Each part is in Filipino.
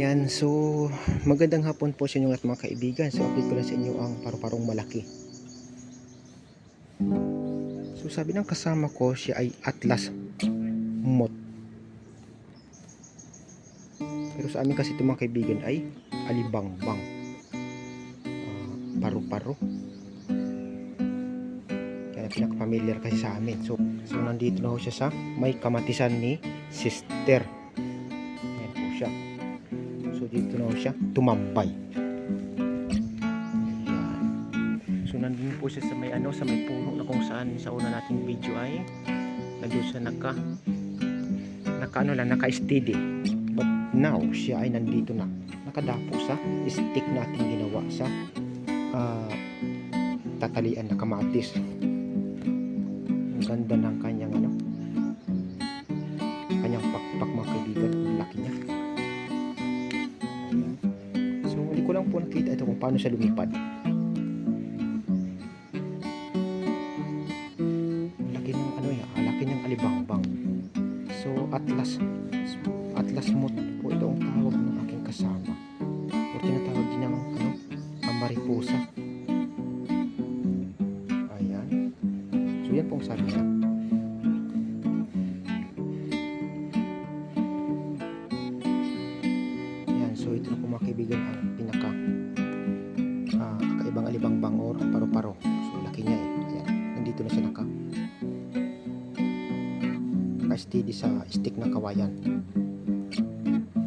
Ayan, so magandang hapon po sa inyo at mga kaibigan. So update ko lang sa inyo ang paru-parong malaki. So sabi ng kasama ko, siya ay Atlas Moth. Pero sa amin kasi itong mga kaibigan ay alibangbang, paru-paro. Kaya pinaka-familiar kasi sa amin. So nandito na ho siya sa may kamatisan ni Sister. Ayan po siya. So dito na ho siya tumambay. So nandun po siya sa may sa may puno na kung saan sa una nating video ay nandun siya naka-steady. But now siya ay nandito na. Nakadapo sa stick natin ginawa sa tatalian na kamatis. Ang ganda ng kanyang kanyang pakpak mga kaibigan. Laki niya. Ayan. So hindi ko lang po nakita ito kung paano siya lumipad. Laki ng alibangbang. So Atlas Moth po ito ang tawag ng aking kasama. O tinatawag din ng mariposa. Ayan. So yan pong sabi niya. Ayan. So ito na po mga kaibigan ang pinaka kakaibang alibangbang or paru-paro. So laki niya Ayan. Nandito na siya naka-steady sa stick ng kawayan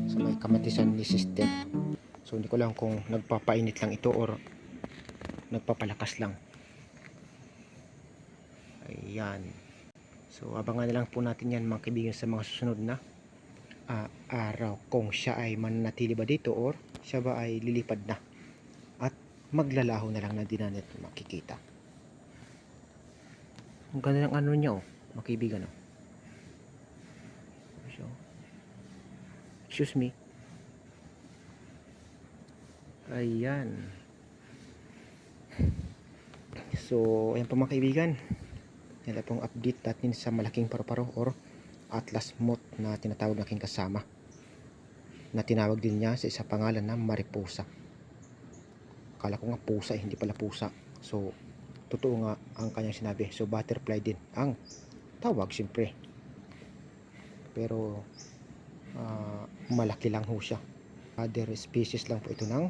sa may kamatisan ni Sister. So hindi ko lang kung nagpapainit lang ito or nagpapalakas lang. Ayan. So abangan na lang po natin yan mga kaibigan sa mga susunod na araw kung siya ay mananatili ba dito or siya ba ay lilipad na at maglalaho na lang na din natin makikita. Ang ganda ng niya mga kaibigan So, excuse me. Ayan. So, ayan po mga kaibigan. Yan lang pong update natin sa malaking paru-paro or Atlas Moth na tinatawag ng aking kasama. Na tinawag din niya sa isa pangalan na mariposa. Akala ko nga pusa hindi pala pusa. So, totoo nga ang kanyang sinabi. So, butterfly din ang tawag siyempre. Pero malaki lang ho siya. Other species lang po ito ng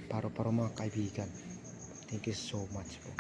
paru-paro mga kaibigan. Thank you so much po.